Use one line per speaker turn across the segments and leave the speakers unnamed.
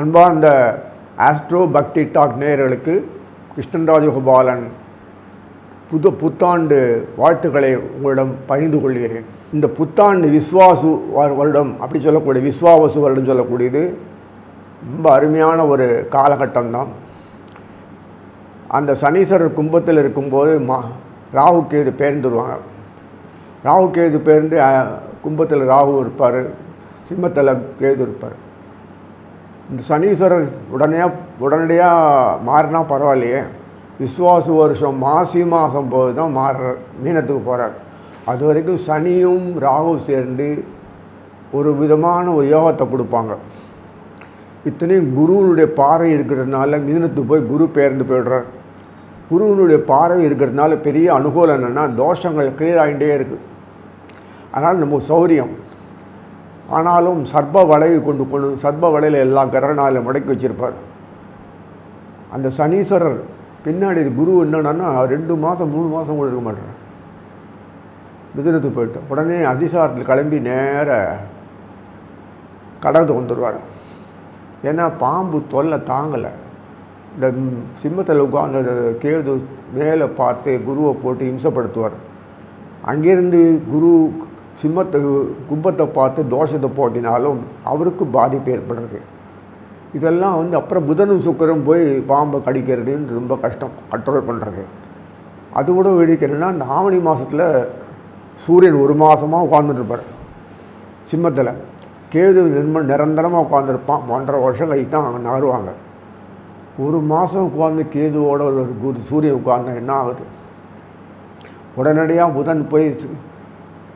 அன்பார்ந்த ஆஸ்ட்ரோ பக்தி டாக் நேயர்களுக்கு கிருஷ்ணன் ராஜகோபாலன் புத்தாண்டு வாழ்த்துக்களை உங்களிடம் பகிர்ந்து கொள்கிறேன். இந்த புத்தாண்டு விஸ்வாசு வருடம் அப்படி சொல்லக்கூடிய விஸ்வாவசு வருடம் சொல்லக்கூடியது ரொம்ப அருமையான ஒரு காலகட்டம்தான். அந்த சனீஸ்வரர் கும்பத்தில் இருக்கும்போது ராகு கேது பெயர்ந்துருவாங்க. ராகு கேது பெயர்ந்து கும்பத்தில் ராகு இருப்பார், சிம்மத்தில் கேது இருப்பார். இந்த சனீஸ்வரர் உடனடியாக மாறினா பரவாயில்லையே, விஸ்வாசு வருஷம் மாசி மாதம் போது தான் மாறுறார், மீனத்துக்கு போகிறார். அது வரைக்கும் சனியும் ராகு சேர்ந்து ஒரு விதமான ஒரு யோகத்தை கொடுப்பாங்க. இத்தனையும் குருவனுடைய பார்வை இருக்கிறதுனால மீனத்துக்கு போய் குரு பெயர்ந்து போய்டுறார். குருவனுடைய பார்வை இருக்கிறதுனால பெரிய அனுகூலம் என்னென்னா தோஷங்கள் கிளியர் ஆகிட்டே இருக்குது. அதனால் நம்ம சௌரியம். ஆனாலும் சர்ப வளைவு கொண்டு சர்ப வலையில் எல்லாம் கரநாளில் முடக்கி வச்சுருப்பார். அந்த சனீஸ்வரர் பின்னாடி குரு என்னன்னா 2 மாதம் 3 மாதம் கூட இருக்க மாட்டார், மிதுனத்துக்கு போய்ட்டு உடனே அதிசாரத்தில் கிளம்பி நேர கடகத்துக்கு வந்துடுவார். ஏன்னா பாம்பு தொல்லை தாங்கலை. இந்த சிம்மத்தில் உட்கார்ந்து கேது மேலே பார்த்து குருவை போட்டு இம்சப்படுத்துவார். அங்கேருந்து குரு கும்பத்தை பார்த்து தோஷத்தை போட்டினாலும் அவருக்கு பாதிப்பு ஏற்படுறது. இதெல்லாம் அப்புறம் புதனும் சுக்கரம் போய் பாம்பை கடிக்கிறதுன்னு ரொம்ப கஷ்டம் கண்ட்ரோல் பண்ணுறது. அது கூட வெடிக்கிறதுனா இந்த ஆவணி மாதத்தில் சூரியன் 1 மாதமாக உட்காந்துருப்பார் சிம்மத்தில். கேது நிரந்தரமாக உட்காந்துருப்பான். 1.5 வருஷம் கழித்து தான் அங்கே நகருவாங்க. 1 மாதம் உட்காந்து கேதுவோட ஒரு சூரியன் உட்கார்ந்தா என்ன ஆகுது? உடனடியாக புதன் போய்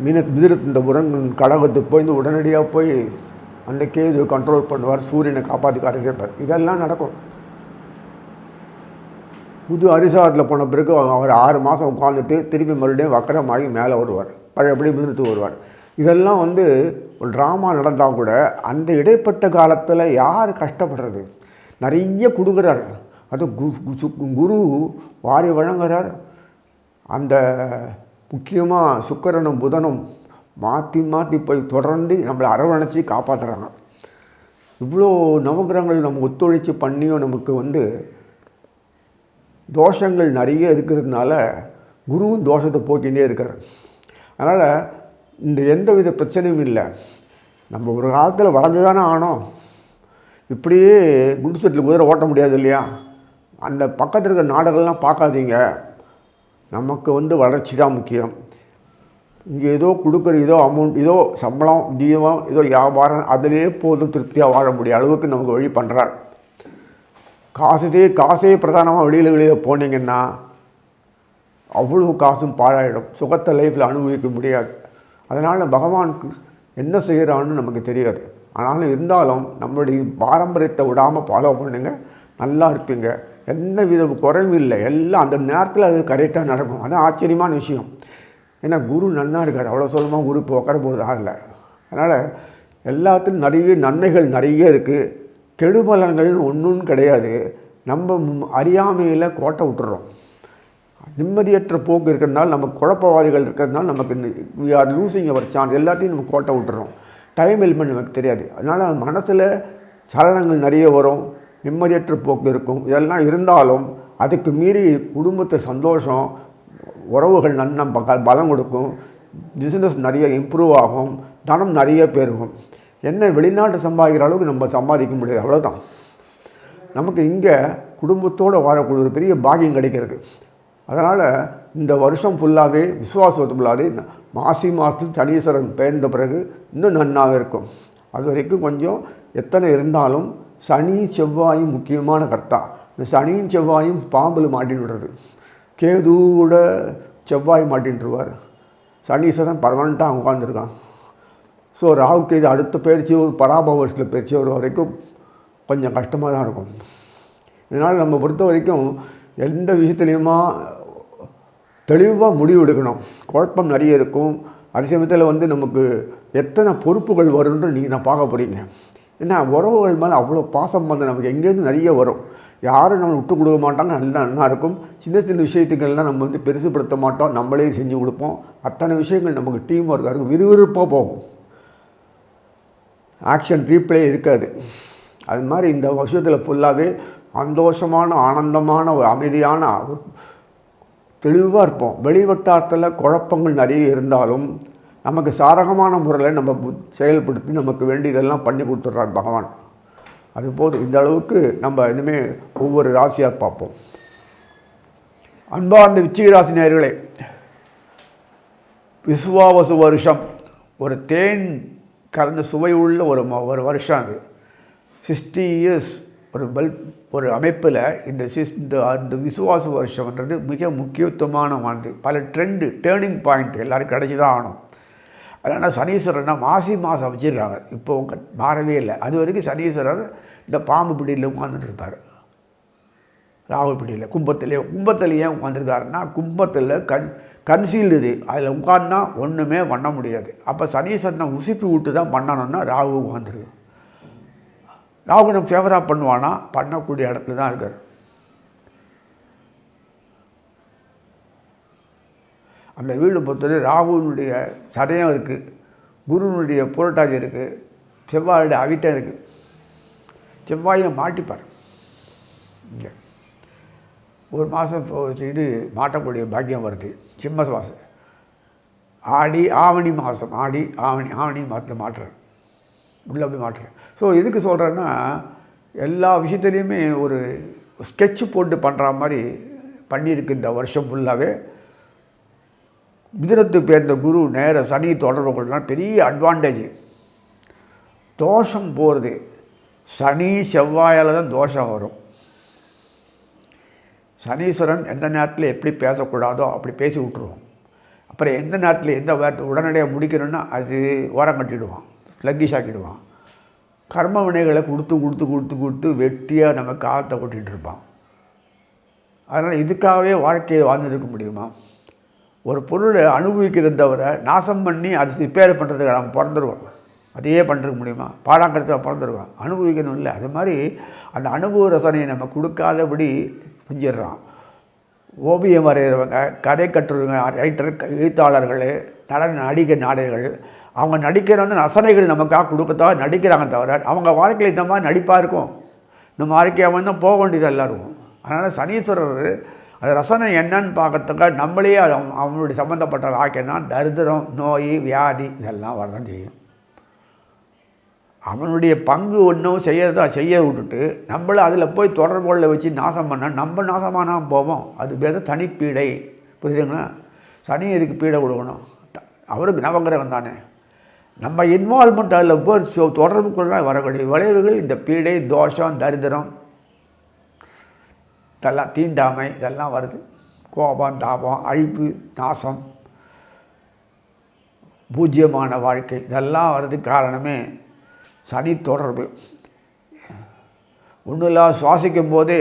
மிதுனத்து இந்த புதன் கடகத்துக்கு போய் உடனடியாக போய் அந்த கேதுவை கண்ட்ரோல் பண்ணுவார், சூரியனை காப்பாற்றி கரைச்சிருப்பார். இதெல்லாம் நடக்கும். புது அரிசாரத்தில் போன பிறகு அவர் 6 மாதம் உட்காந்துட்டு திருப்பி மறுபடியும் வக்கரமாகி மேலே வருவார், பழையபடி மிதுனத்துக்கு வருவார். இதெல்லாம் ஒரு ட்ராமா நடந்தால் கூட அந்த இடைப்பட்ட காலத்தில் யார் கஷ்டப்படுறது? நிறைய கொடுக்குறார். அது குரு வாரி வழங்குறார். அந்த முக்கியமாக சுக்கிரனும் புதனும் மாற்றி போய் தொடர்ந்து நம்மளை அரவணைச்சி காப்பாற்றுறாங்க. இவ்வளோ நவகிரகங்கள் நம்ம ஒத்துழைச்சி பண்ணியும் நமக்கு தோஷங்கள் நிறைய இருக்கிறதுனால குருவும் தோஷத்தை போக்கிகிட்டே இருக்கார். அதனால் இந்த எந்த வித பிரச்சனையும் இல்லை. நம்ம ஒரு காலத்தில் வளர்ந்து தானே ஆனோம். இப்படியே குண்டு செட்டில் குதிரை ஓட்ட முடியாது இல்லையா? அந்த பக்கத்தில் இருக்கிற நாடுகள்லாம் பார்க்காதீங்க. நமக்கு வளர்ச்சி தான் முக்கியம். இங்கே ஏதோ கொடுக்குற ஏதோ அமௌண்ட், ஏதோ சம்பளம், தீபம், ஏதோ வியாபாரம், அதிலே போதும் திருப்தியாக வாழ முடிய அளவுக்கு நமக்கு வழி பண்ணுறார். காசே பிரதானமாக வெளியில் போனீங்கன்னா அவ்வளோ காசும் பாழாயிடும். சுகத்தை லைஃப்பில் அனுபவிக்க முடியாது. அதனால் பகவானுக்கு என்ன செய்கிறான்னு நமக்கு தெரியாது. ஆனாலும் இருந்தாலும் நம்மளுடைய பாரம்பரியத்தை விடாமல் ஃபாலோ பண்ணுங்கள், நல்லா இருப்பீங்க. எந்த வித குறைவும் இல்லை. எல்லாம் அந்த நேரத்தில் அது கரெக்டாக நடக்கும். அது ஆச்சரியமான விஷயம். ஏன்னா குரு நன்னா இருக்கார். அவ்வளோ சொல்லமாக குரு இப்போ உட்கார போகிறது ஆகலை. அதனால் எல்லாத்துலையும் நிறைய நன்மைகள் நிறைய இருக்குது. கெடுபலன்கள் ஒன்றும் கிடையாது. நம்ம அறியாமையில் கோட்டை விட்டுறோம். நிம்மதியற்ற போக்கு இருக்கிறதுனால, நமக்கு குழப்பவாதிகள் இருக்கிறதுனால நமக்கு we are losing our chance. எல்லாத்தையும் நம்ம கோட்டை விட்டுறோம். டைம் எலிமெண்ட் நமக்கு தெரியாது. அதனால் மனசில் சலனங்கள் நிறைய வரும், நிம்மதியற்ற போக்கு இருக்கும். இதெல்லாம் இருந்தாலும் அதுக்கு மீறி குடும்பத்தை சந்தோஷம், உறவுகள் நன்னா பலம் கொடுக்கும், பிஸ்னஸ் நிறைய இம்ப்ரூவ் ஆகும், தனம் நிறைய பெருகும். என்ன வெளிநாட்டு சம்பாதிக்கிற அளவுக்கு நம்ம சம்பாதிக்க முடியாது, அவ்வளோதான். நமக்கு இங்கே குடும்பத்தோடு வாழக்கூடிய ஒரு பெரிய பாக்கியம் கிடைக்கிறது. அதனால் இந்த வருஷம் ஃபுல்லாகவே விஸ்வாசத்து ஃபுல்லாகவே மாசி மாதத்தில் சனீஸ்வரன் பெயர்ந்த பிறகு இன்னும் நன்னாக இருக்கும். அது வரைக்கும் கொஞ்சம் எத்தனை இருந்தாலும் சனி செவ்வாயும் முக்கியமான கர்த்தா. இந்த சனியும் செவ்வாயும் பாம்பில் மாட்டின்னு விடுறது. கேதுவோட செவ்வாய் மாட்டின்ட்டுருவார். சனீஸ்வரன் பர்மனெண்ட்டாக உட்காந்துருக்கான். ஸோ ராகு கேது அடுத்த பயிற்சி பராபவ வருஷத்தில் பயிற்சி வர வரைக்கும் கொஞ்சம் கஷ்டமாக தான் இருக்கும். இதனால் நம்ம பொறுத்த வரைக்கும் எந்த விஷயத்துலையுமா தெளிவாக முடிவு எடுக்கணும். குழப்பம் நிறைய இருக்கும். அதே சமயத்தில் நமக்கு எத்தனை பொறுப்புகள் வரும்னு நீங்கள் நான் பார்க்க போகிறீங்க. ஏன்னா உறவுகள் மேலே அவ்வளோ பாசம் நமக்கு எங்கேருந்து நிறைய வரும். யாரும் நம்ம விட்டு கொடுக்க மாட்டாங்க, நல்லா இருக்கும். சின்ன சின்ன விஷயத்துக்கள்லாம் நம்ம பெருசுப்படுத்த மாட்டோம், நம்மளே செஞ்சு கொடுப்போம். அத்தனை விஷயங்கள் நமக்கு டீம் ஒர்க்காக இருக்கும், விறுவிறுப்பாக போகும். ஆக்ஷன் ரீப்ளே இருக்காது. அது மாதிரி இந்த வருஷத்தில் ஃபுல்லாகவே சந்தோஷமான ஆனந்தமான ஒரு அமைதியான தெளிவாக இருப்போம். வெளிவட்டாரத்தில் குழப்பங்கள் நிறைய இருந்தாலும் நமக்கு சாதகமான முறையில் நம்ம செயல்படுத்தி நமக்கு வேண்டியதெல்லாம் பண்ணி கொடுத்துட்றார் பகவான். அதுபோது இந்த அளவுக்கு நம்ம இனிமேல் ஒவ்வொரு ராசியாக பார்ப்போம். அன்பார்ந்த விருச்சிக ராசி நேயர்களே, விசுவாவசு வருஷம் ஒரு தேன் கலந்த சுவை உள்ள ஒரு வருஷம். அது 60 இயர்ஸ் ஒரு அமைப்பில் இந்த விசுவாச வருஷம்ன்றது மிக முக்கியத்துவமான ஆண்டு. பல டேர்னிங் பாயிண்ட் எல்லோரும் கிடச்சி தான் ஆகணும். அதனால் சனீஸ்வரனை மாசி மாதம் வச்சுருக்காங்க. இப்போ மாறவே இல்லை. அது வரைக்கும் சனீஸ்வரர் இந்த பாம்பு பிடியில் உட்காந்துட்டு இருப்பார். ராகு பிடியில் கும்பத்திலேயே உட்காந்துருக்காருன்னா கும்பத்தில் கன்சீல்டு இது. அதில் உட்கார்னா ஒன்றுமே பண்ண முடியாது. அப்போ சனீஸ்வரனை உசுப்பி விட்டு தான் பண்ணணும்னா ராகு உட்காந்துருக்கு. ராகு நம்ம ஃபேவராக பண்ணுவானா? பண்ணக்கூடிய இடத்துல தான் இருக்கார். அந்த வீடு பொறுத்தவரை ராகுனுடைய சதயம் இருக்குது, குருனுடைய புரட்டாதி இருக்குது, செவ்வாயுடைய அவிட்டம் இருக்குது. செவ்வாயை மாட்டிப்பார். இங்கே ஒரு மாதம் இது மாட்டக்கூடிய பாக்கியம் வருது. சிம்ம மாதம் ஆவணி மாதம் ஆவணி மாதத்தில் மாட்டுறார், உள்ளே போய் மாட்டுறார். ஸோ எதுக்கு சொல்கிறேன்னா, எல்லா விஷயத்துலேயுமே ஒரு ஸ்கெட்சு போட்டு பண்ணுற மாதிரி பண்ணியிருக்கு இந்த வருஷம் ஃபுல்லாகவே. மிதுனத்துக்கு பேர்ந்த குரு நேர சனி தொடர்பு கொள்ளலாம் பெரிய அட்வான்டேஜ். தோஷம் போகிறது சனி செவ்வாயால் தான் தோஷம் வரும். சனீஸ்வரன் எந்த நேரத்தில் எப்படி பேசக்கூடாதோ அப்படி பேசி விட்ருவோம். அப்புறம் எந்த நேரத்தில் எந்த வார்த்தை உடனடியாக முடிக்கணும்னா அது ஓரம் கட்டிடுவான், ஸ்லக்கிஷ் ஆக்கிடுவான். கர்ம வினைகளை கொடுத்து வெட்டியாக நம்ம காலத்தை கொட்டிகிட்டு இருப்பான். அதனால் இதுக்காகவே வாழ்க்கையை வாழ்ந்துருக்க முடியுமா? ஒரு பொருளை அனுபவிக்கிறதவரை நாசம் பண்ணி அது ரிப்பேர் பண்ணுறதுக்கு நம்ம பிறந்துருவோம். அதையே பண்ணுறதுக்கு முடியுமா? பாடாங்கிறதுக்கு பிறந்துருவோம். அனுபவிக்கணும் இல்லை. அது மாதிரி அந்த அனுபவ ரசனையை நம்ம கொடுக்காதபடி செஞ்சிடுறான். ஓவியம் வரைகிறவங்க, கதை கட்டுறவங்க, ரைட்டர், எழுத்தாளர்கள், நடிகை நாடகர்கள், அவங்க நடிக்கிற ரசனைகள் நமக்காக கொடுக்கத்தாக நடிக்கிறாங்க தவிர அவங்க வாழ்க்கையில் இந்த மாதிரி நடிப்பாக இருக்கும். இந்த வாழ்க்கையாக வந்து போக வேண்டியதெல்லாம் இருக்கும். அதனால் சனீஸ்வரர் அந்த ரசனை என்னன்னு பார்க்கறதுக்காக நம்மளே அவனுடைய சம்மந்தப்பட்ட வாழ்க்கைன்னா தரித்திரம், நோய், வியாதி இதெல்லாம் வரதான் செய்யும். அவனுடைய பங்கு ஒன்றும் செய்ய விட்டுட்டு நம்மளை அதில் போய் தொடர்புகளை வச்சு நாசம் பண்ணால் நம்ம நாசமானா போவோம். அது பேர் தனிப்பீடை. புரியுதுங்களா? சனி எதுக்கு பீடை கொடுக்கணும்? அவருக்கு நவகிரகம் தானே. நம்ம இன்வால்மெண்ட் அதில் போய் தொடர்புக்குள்ளே வரக்கூடிய விளைவுகள் இந்த பீடை, தோஷம், தரித்திரம், இதெல்லாம் தீண்டாமை இதெல்லாம் வருது. கோபம், தாபம், அழிப்பு, நாசம், பூஜ்யமான வாழ்க்கை இதெல்லாம் வர்றதுக்கு காரணமே சனி தொடர்பு. ஒன்றும் இல்லாத சுவாசிக்கும் போதே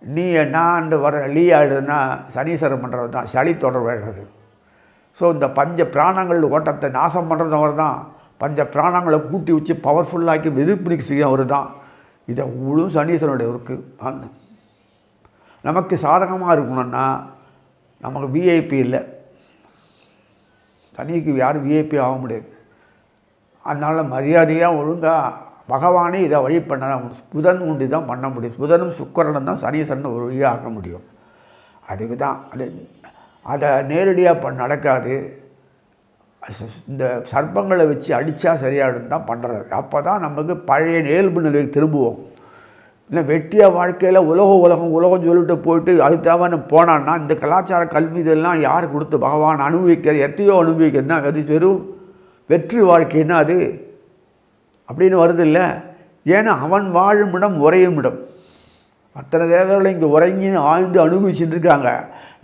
நீ நான் வர லீ ஆகிடுதுன்னா சனீஸ்வரன் பண்ணுறது தான் சளி தொடர்பு ஆகிடுறது. ஸோ இந்த பஞ்ச பிராணங்கள் ஓட்டத்தை நாசம் பண்ணுறது அவர் தான். பஞ்ச பிராணங்களை கூட்டி வச்சு பவர்ஃபுல்லாக்கி எதிர்ப்பு செய்ய அவர் தான். இதை முழு சனீஸ்வரனுடைய ஒர்க்கு. அந்த நமக்கு சாதகமாக இருக்கணும்னா நமக்கு விஐபி இல்லை. சனிக்கு யாரும் விஐபி ஆக முடியாது. அதனால் மரியாதையாக ஒழுங்காக பகவானே இதை வழி பண்ண புதன் உண்டி தான் பண்ண முடியும். புதனும் சுக்கிரனும் தான் சனீஸ்வரனை ஒரு வழியாக ஆக்க முடியும். அதுக்கு தான் அதை நேரடியாக நடக்காது. இந்த சர்ப்பங்களை வச்சு அடித்தா சரியாயிடும் தான் பண்ணுறாரு. அப்போ தான் நமக்கு பழைய இயல்பு நிலைக்கு திரும்புவோம். இல்லை வெட்டியாக வாழ்க்கையில் உலகம் சொல்லிட்டு போயிட்டு அதுக்கு தேவை போனான்னா இந்த கலாச்சார கல்வி இதெல்லாம் யார் கொடுத்து பகவான் அனுபவிக்கிறது எத்தையோ அனுபவிக்கிறதுனா அது வெறும் வெற்றி வாழ்க்கைன்னா அது அப்படின்னு வருது இல்லை. ஏன்னா அவன் வாழும் இடம் உறையும் இடம். அத்தனை தேவர்களை இங்கே உறங்கி ஆழ்ந்து அனுபவிச்சுட்டு இருக்காங்க.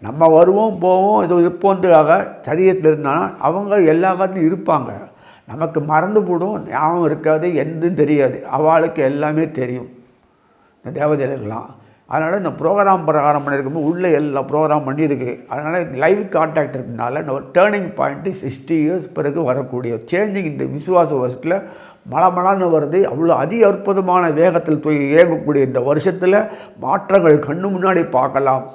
நம்ம வருவோம் போவோம் இது இருப்போன்றதுக்காக சரீரத்தில் இருந்தாலும் அவங்க எல்லா காலத்துலையும் இருப்பாங்க. நமக்கு மறந்து போடும், ஞாபகம் இருக்காது, எதுவும் தெரியாது. அவளுக்கு எல்லாமே தெரியும் இந்த தேவதைகளுக்கெல்லாம். அதனால் இந்த ப்ரோக்ராம் பிரகாரம் பண்ணியிருக்கும்போது உள்ளே எல்லா ப்ரோக்ராம் பண்ணியிருக்கு. அதனால் லைவ் கான்டாக்ட் இருக்கிறதுனால ஒரு டேர்னிங் பாயிண்ட்டு 60 இயர்ஸ் பிறகு வரக்கூடிய சேஞ்சிங் இந்த விசுவாச வருஷத்தில் மழமழன்னு வருது. அவ்வளோ அற்புதமான வேகத்தில் இயங்கக்கூடிய இந்த வருஷத்தில் மாற்றங்கள் கண்ணு முன்னாடி பார்க்கலாம்.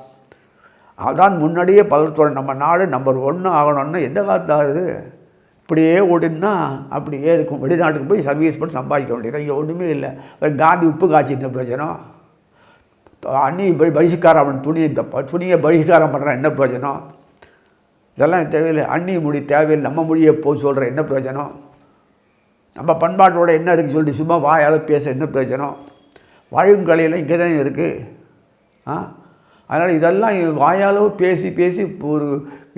அதான் முன்னாடியே பலத்தோட நம்ம நாடு நம்பர் 1 ஆகணும்னு எந்த காலத்து ஆகுது? அப்படியே ஓடுன்னா அப்படியே இருக்கும். வெளிநாட்டுக்கு போய் சர்வீஸ் பண்ணி சம்பாதிக்க வேண்டியது. இங்கே ஒன்றுமே இல்லை. காந்தி உப்பு காய்ச்சி இந்த பிரயோஜனம்? அண்ணி பகிஷ்காரம் அவன் துணியை பகிஷ்காரம் பண்ணுறான், என்ன பிரயோஜனம்? இதெல்லாம் தேவையில்லை. அந்நிய மொழி தேவையில்லை, நம்ம மொழியை போய் சொல்கிற என்ன பிரயோஜனம்? நம்ம பண்பாட்டோட என்ன இருக்குன்னு சொல்லிட்டு சும்மா வாயால் பேச என்ன பிரயோஜனம்? வாழும் கலையில் இங்கே தான் இருக்குது. அதனால் இதெல்லாம் வாயாலோ பேசி பேசி ஒரு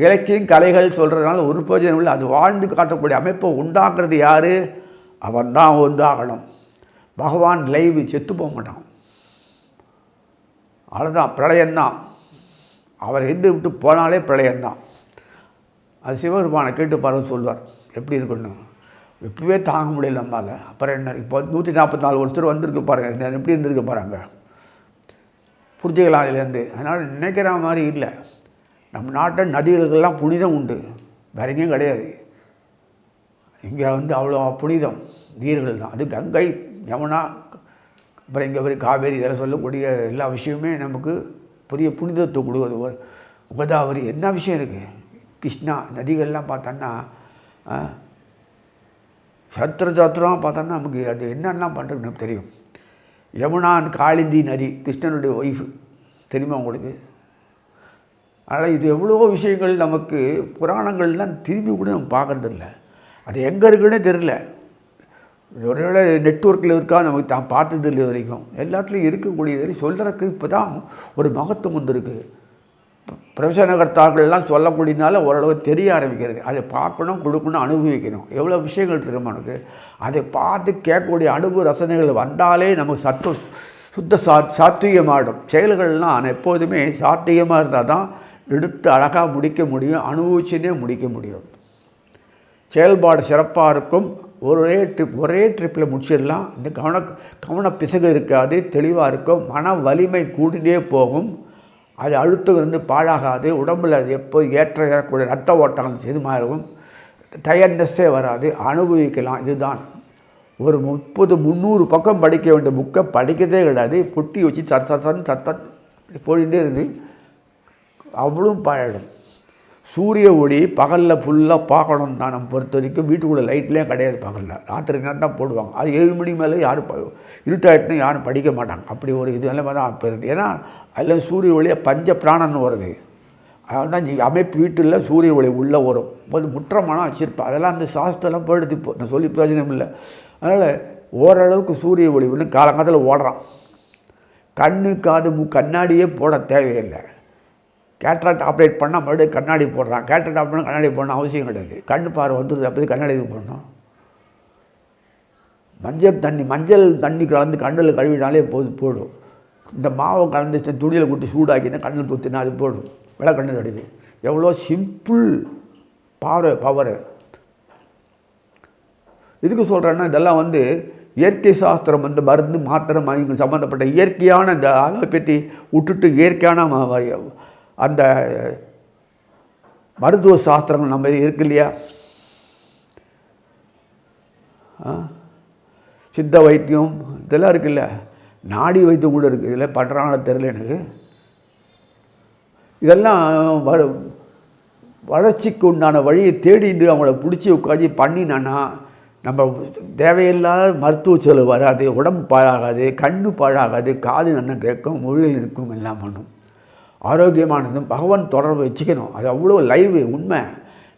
இலக்கியம் கலைகள் சொல்கிறதுனால ஒரு பிரயோஜனம் இல்லை. அது வாழ்ந்து காட்டக்கூடிய அமைப்பை உண்டாக்குறது யார்? அவன் தான் உண்டாகணும். பகவான் லைவ் செத்து போக மாட்டான். அவ்வளோதான், பிரளயம்தான். அவர் எந்த விட்டு போனாலே பிரளயம்தான். அது சிவபெருமானை கேட்டு பாருன்னு சொல்வார், எப்படி இருக்கணும். இப்போவே தாங்க முடியல நம்மால். அப்புறம் என்ன, இப்போ 144 வருஷம் வந்திருக்கு பாருங்கள், எப்படி இருந்திருக்கு பாருங்க, புரிஞ்சுக்கலாம் அதுலேருந்து. அதனால் நினைக்கிற மாதிரி இல்லை. நம்ம நாட்டை நதிகளுக்கெல்லாம் புனிதம் உண்டு, வேற எங்கேயும் கிடையாது. இங்கே அவ்வளோ புனிதம் நீர்கள் தான். அது கங்கை, யமுனா, அப்புறம் இங்கே வரை காவேரி, இதெல்லாம் சொல்லக்கூடிய எல்லா விஷயமே நமக்கு பெரிய புனிதத்தை கொடுக்குறது. கோதாவரி, என்ன விஷயம் இருக்குது. கிருஷ்ணா, நதிகள்லாம் பார்த்தோன்னா சத்திரமாக பார்த்தோன்னா நமக்கு அது என்னென்னலாம் பண்ணுறது நமக்கு தெரியும். யமுனா காளிந்தி நதி, கிருஷ்ணனுடைய ஒய்ஃபு, தெரியுமா உங்களுக்கு? அதனால் இது எவ்வளோ விஷயங்கள் நமக்கு புராணங்கள்லாம் திரும்பி கூட நம்ம பார்க்குறதில்ல. அது எங்கே இருக்குன்னே தெரியல. ஒருவேளை நெட்வொர்க்கில் இருக்கா நமக்கு தான் பார்த்தது இல்லை வரைக்கும். எல்லாத்துலேயும் இருக்கக்கூடியது சொல்கிறதுக்கு இப்போ தான் ஒரு மகத்துவம் வந்திருக்கு. பிரவச்சனகர்த்தாக்கள்லாம் சொல்லக்கூடியனால ஓரளவு தெரிய ஆரம்பிக்கிறது. அதை பார்க்கணும், கொடுக்கணும், அனுபவிக்கணும். எவ்வளோ விஷயங்கள் தெரியும் நமக்கு. அதை பார்த்து கேட்கக்கூடிய அனுபவ ரசனைகள் வந்தாலே நமக்கு சுத்த சாத்வீகமாகிடும். செயல்கள்லாம் எப்போதுமே சாத்வீகமாக இருந்தால் தான் எடுத்து அழகாக முடிக்க முடியும், அனுபவிச்சுனே முடிக்க முடியும். செயல்பாடு சிறப்பாக இருக்கும். ஒரே ட்ரிப்பில் முடிச்சிடலாம். இந்த கவன பிசகு இருக்காது, தெளிவாக இருக்கும். மன வலிமை கூடினே போகும். அது அழுத்தம் பாழாகாது. உடம்பில் அது எப்போ ஏறக்கூடிய ரத்த ஓட்டங்கள் இது மாறும். டயர்ட்னஸ்ஸே வராது. அனுபவிக்கலாம். இதுதான் ஒரு 30-300 பக்கம் படிக்க வேண்டிய புக்கை படிக்கிறதே கிடையாது. புட்டி வச்சு சத்தம் போயிட்டே இருந்து அவ்வளோ பாழடும். சூரிய ஒளி பகலில் ஃபுல்லாக பார்க்கணும் தான். நம்ம பொறுத்த வரைக்கும் வீட்டுக்குள்ளே லைட்லேயும் கிடையாது. பகலில் ராத்திரி நேரம் தான் போடுவாங்க. அது 7 மணி மேலே யாரும் இருட்டாயிட்டுன்னு யாரும் படிக்க மாட்டாங்க. அப்படி ஒரு இது எல்லாமே தான் அப்போ இருக்குது. ஏன்னா அதில் சூரிய ஒளியை பஞ்ச பிராணன்னு வருது. அதனால தான் அமைப்பு வீட்டில் சூரிய ஒளி உள்ளே வரும். ஒரு முற்றமானம் வச்சுருப்பேன். அதெல்லாம் அந்த சாஸ்திரம்லாம் போயிடுது. இப்போ நான் சொல்லி பிரயோஜனம் இல்லை. அதனால் ஓரளவுக்கு சூரிய ஒளி ஒன்று காலங்காலத்தில் ஓடுறான். கண்ணு காது கண்ணாடியே போட தேவையில்லை. கேட்ராக்ட் ஆப்ரேட் பண்ணால் மறுபடியும் கண்ணாடி போடுறான். கேட்ராக்ட் ஆப்ரேட் பண்ணால் கண்ணாடி போடணும் அவசியம் கிடையாது. கண்ணு பார்வை வந்துடுது, அப்போது கண்ணாடி இது போடணும். மஞ்சள் தண்ணி கலந்து கண்ணில் கழுவினாலே போடும். இந்த மாவை கலந்து துணியில் கூட்டி சூடாக்கினா கண்ணில் தூத்தினா அது போடும். விளக்கண்ணு தடவி. எவ்வளோ சிம்பிள் பவர். இதுக்கு சொல்கிறேன்னா இதெல்லாம் இயற்கை சாஸ்திரம் மருந்து மாத்திரை சம்மந்தப்பட்ட இயற்கையான இந்த அலோபதி விட்டுட்டு இயற்கையான அந்த மருத்துவ சாஸ்திரங்கள் நம்ம இருக்கு இல்லையா, சித்த வைத்தியம் இதெல்லாம் இருக்குல்ல, நாடி வைத்தியம் கூட இருக்குது. இதெல்லாம் பண்ணுறாங்கள தெரியல எனக்கு. இதெல்லாம் வளர்ச்சிக்கு உண்டான வழியை தேடிட்டு அவங்கள பிடிச்சி உட்காந்து பண்ணினான்னா நம்ம தேவையில்லாத மருத்துவ செலவு வராது, உடம்பு பாழாகாது, கண்ணு பாழாகாது, காது நல்லா கேட்கும், மொழியில் இருக்கும், எல்லாம் பண்ணும். ஆரோக்கியமானதும் பகவான் தொடர்பு வச்சுக்கணும். அது அவ்வளோ லைவு உண்மை.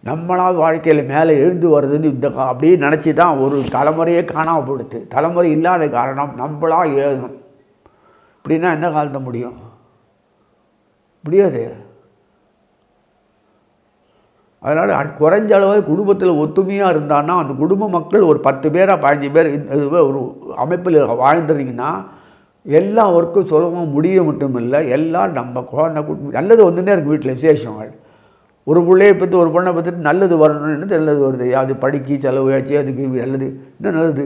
நம்மளால் வாழ்க்கையில் மேலே எழுந்து வருதுன்னு அப்படியே நினச்சி தான் ஒரு தலைமுறையே காணாமல் போடுது. தலைமுறை இல்லாத காரணம் நம்மளாக எழுதணும். இப்படின்னா என்ன காலத்த முடியும்? முடியாது. அதனால் குறைஞ்ச அளவு குடும்பத்தில் ஒத்துமையாக இருந்தான்னா அந்த குடும்ப மக்கள் ஒரு 10 பேராக 15 பேர் ஒரு அமைப்பில் வாழ்ந்துருந்தீங்கன்னா எல்லா ஒர்க்கும் சுலபமாக முடிய மட்டும் இல்லை, எல்லாம் நம்ம குழந்தை நல்லது வந்துன்னே இருக்குது. வீட்டில் விசேஷங்கள் ஒரு பிள்ளையை பற்றி ஒரு பொண்ணை பற்றிட்டு நல்லது வரணும்னு நல்லது வருது. அது படிக்க செலவு ஆச்சு, அதுக்கு நல்லது இன்னும் நல்லது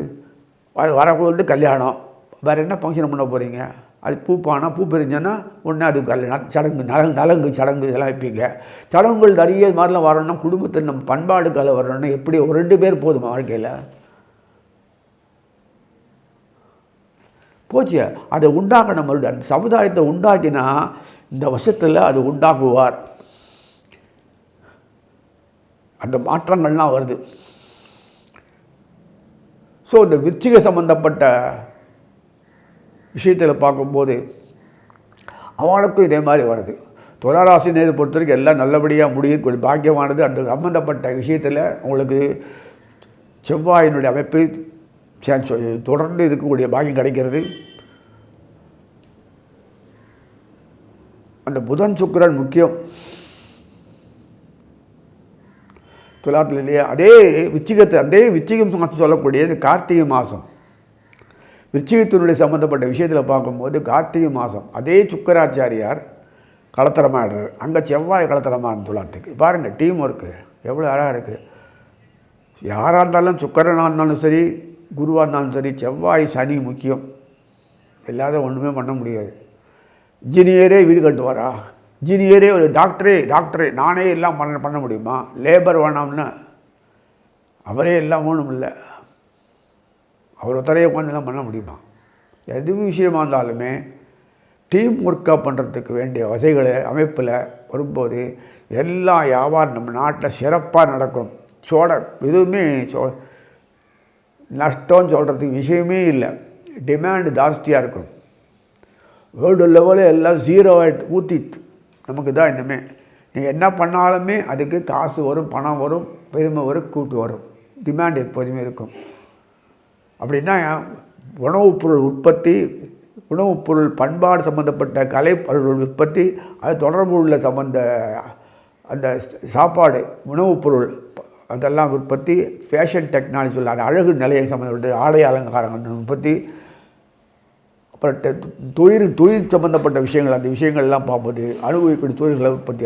வரக்கூடாது. கல்யாணம் வேறு என்ன ஃபங்க்ஷன் பண்ண போகிறீங்க? அது பூ பிரிஞ்சோன்னா ஒன்று அது சடங்கு நலங்கு சடங்கு இதெல்லாம் வைப்பீங்க. சடங்குகள் நிறைய மாதிரிலாம் வரணும்னா குடும்பத்தில் நம்ம பண்பாடுக்கால வரணும்னா எப்படி ஒரு 2 பேர் போதுமா வாழ்க்கையில்? போச்சு. அதை உண்டாக்கணும். மறுபடியும் அந்த சமுதாயத்தை உண்டாக்கினா இந்த வருஷத்தில் அது உண்டாக்குவார். அந்த மாற்றங்கள்லாம் வருது. ஸோ இந்த விருச்சிக சம்பந்தப்பட்ட விஷயத்தில் பார்க்கும்போது அவனுக்கும் இதே மாதிரி வருது. துளாராசி நேரு பொறுத்த வரைக்கும் எல்லாம் நல்லபடியாக முடியக்கூடிய பாக்கியமானது. அந்த சம்பந்தப்பட்ட விஷயத்தில் உங்களுக்கு செவ்வாயினுடைய அமைப்பு தொடர்ந்து இருக்கக்கூடிய பாக்கியம் கிடைக்கிறது. அந்த புதன் சுக்கிரன் முக்கியம் துலாத்தில் இல்லையா. அதே விச்சிகம் மாதம் சொல்லக்கூடியது கார்த்திகை மாதம். விருச்சிகத்தினுடைய சம்மந்தப்பட்ட விஷயத்தில் பார்க்கும்போது கார்த்திகை மாதம் அதே சுக்கராச்சாரியார் கலத்தரமாகிடுறார். அங்கே செவ்வாய் கலத்தரமாக துலாத்துக்கு பாருங்கள். டீம் ஒர்க்கு எவ்வளோ அழகாக இருக்குது. யாராக இருந்தாலும் சுக்கரனாக இருந்தாலும் சரி, குருவாக இருந்தாலும் சரி, செவ்வாய் சனி முக்கியம். இல்லாத ஒன்றுமே பண்ண முடியாது. இன்ஜினியரே வீடு கட்டுவாரா? இன்ஜினியரே ஒரு டாக்டரே நானே எல்லாம் பண்ண முடியுமா? லேபர் வேணாம்னா அவரே எல்லாம் ஒன்றும் இல்லை. அவர் ஒருத்தரையே உட்காந்துலாம் பண்ண முடியுமா? எது விஷயமாக இருந்தாலுமே டீம் ஒர்க்காக பண்ணுறதுக்கு வேண்டிய வசதிகளை அமைப்பில் வரும்போது எல்லா வியாபாரம் நம்ம நாட்டில் சிறப்பாக நடக்கும். எதுவுமே நஷ்டம்னு சொல்கிறதுக்கு விஷயமே இல்லை. டிமாண்டு ஜாஸ்தியாக இருக்கும். வேர்ல்டு லெவலில் எல்லாம் 0 ஆகிட்டு ஊற்றிட்டு நமக்கு தான் இன்னுமே நீங்கள் என்ன பண்ணாலுமே அதுக்கு காசு வரும், பணம் வரும், பெருமை வரும், கூட்டு வரும். டிமாண்ட் எப்போதுமே இருக்கும். அப்படின்னா உணவுப் பொருள் உற்பத்தி, உணவுப் பொருள் பண்பாடு சம்மந்தப்பட்ட கலை பொருள் உற்பத்தி, அது தொடர்பு உள்ள அந்த சாப்பாடு உணவுப் பொருள் அதெல்லாம் உற்பத்தி, ஃபேஷன் டெக்னாலஜி சொல்ல அழகு நிலையம் சம்மந்தப்பட்ட ஆடை அலங்காரங்கள் உற்பத்தி, அப்புறம் தொழில் சம்மந்தப்பட்ட விஷயங்கள், அந்த விஷயங்கள்லாம் பார்ப்பது, அனுபவிக்கூடிய தொழில்களை உற்பத்தி,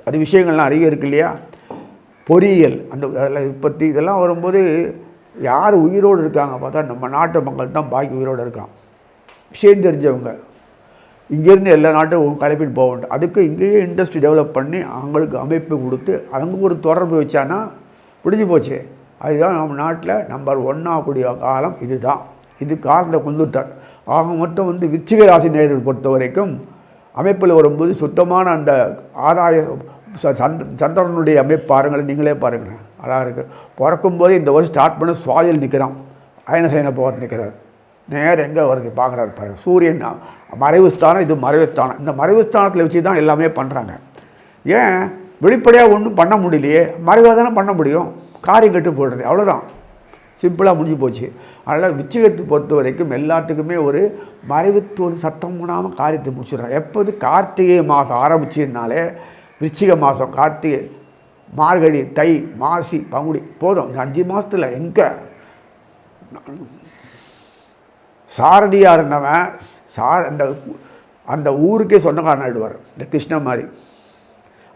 அது விஷயங்கள்லாம் அதிகம் இருக்குது இல்லையா. பொறியியல் அந்த அதில் உற்பத்தி இதெல்லாம் வரும்போது யார் உயிரோடு இருக்காங்க பார்த்தா நம்ம நாட்டு மக்கள் தான் பாக்கி உயிரோடு இருக்கான். விஷயம் தெரிஞ்சவங்க இங்கேருந்து எல்லா நாட்டும் கலைப்பிட்டு போக வேண்டும். அதுக்கு இங்கேயே இண்டஸ்ட்ரி டெவலப் பண்ணி அவங்களுக்கு அமைப்பு கொடுத்து அங்கே ஒரு தொடர்பு வச்சானா முடிஞ்சு போச்சு. அதுதான் நம்ம நாட்டில் நம்பர் 1 ஆகக்கூடிய காலம் இதுதான். இது காலத்தை கொண்டுட்டார். ஆக மட்டும் விருச்சிக ராசி நேயர்கள் பொறுத்த வரைக்கும் அமைப்பில் வரும்போது சுத்தமான அந்த ஆதாய சந்திரனுடைய அமைப்பு பாருங்கள், நீங்களே பாருங்கள், அழகாக இருக்குது. பிறக்கும்போது இந்த வருஷம் ஸ்டார்ட் பண்ண சுவாதியில் நிற்கிறான், அயனசேன போகத்து நிற்கிறார். நேரம் எங்கே வருது பார்க்குறாரு பாருங்கள். சூரியன் மறைவு ஸ்தானம், இது மறைவு ஸ்தானம். இந்த மறைவு ஸ்தானத்தில் வச்சு தான் எல்லாமே பண்ணுறாங்க. ஏன் வெளிப்படையாக ஒன்றும் பண்ண முடியலையே, மறைவாக தானே பண்ண முடியும். காரியம் கட்டு போடுறது அவ்வளோதான், சிம்பிளாக முடிஞ்சு போச்சு. அதனால் விச்சிகத்தை பொறுத்த வரைக்கும் எல்லாத்துக்குமே ஒரு மறைவுத்து ஒரு சத்தம் பண்ணாமல் காரியத்தை முடிச்சிடுறாங்க. எப்போது கார்த்திகை மாதம் ஆரம்பிச்சதுனாலே விருச்சிக மாதம், கார்த்திகை, மார்கழி, தை, மாசி, பங்குனி போதும். இந்த 5 மாதத்தில் எங்கே சாரதியாக இருந்தவன் அந்த ஊருக்கே சொந்தக்காரன் ஆகிடுவார். இந்த கிருஷ்ண மாதிரி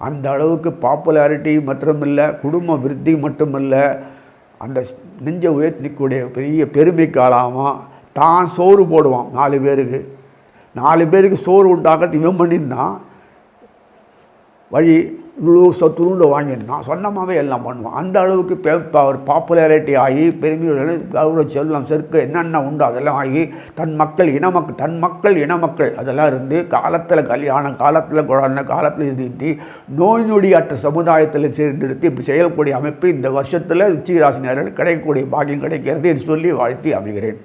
அந்த அளவுக்கு பாப்புலாரிட்டி மற்றும் இல்லை, குடும்ப விருத்தி மட்டும் இல்லை, அந்த நெஞ்ச உயர்த்திக்கூடிய பெரிய பெருமைக்கு ஆளாமல் தான் சோறு போடுவான் 4 பேருக்கு சோறு உண்டாக்கிறது இவன் பண்ணியிருந்தான். வழி இவ்வளோ துருண்டை வாங்கியிருந்தான், சொன்னமாகவே எல்லாம் பண்ணுவான். அந்த அளவுக்கு அவர் பாப்புலாரிட்டி ஆகி பெருமையுடன் கௌரவ செல்லம் செருக்கு என்னென்ன உண்டோ அதெல்லாம் ஆகி தன் மக்கள் இனமக்கள் அதெல்லாம் இருந்து காலத்தில் கல்யாணம், காலத்தில் குழந்தை, காலத்தில் இருத்தி நோய் நொடியற்ற சமுதாயத்தில் சேர்ந்தெடுத்து இப்படி செய்யக்கூடிய அமைப்பு இந்த வருஷத்தில் விருச்சிக ராசி நேயர்களுக்கு கிடைக்கக்கூடிய பாக்கியம் கிடைக்கிறது என்று சொல்லி வாழ்த்தி அமைகிறேன்.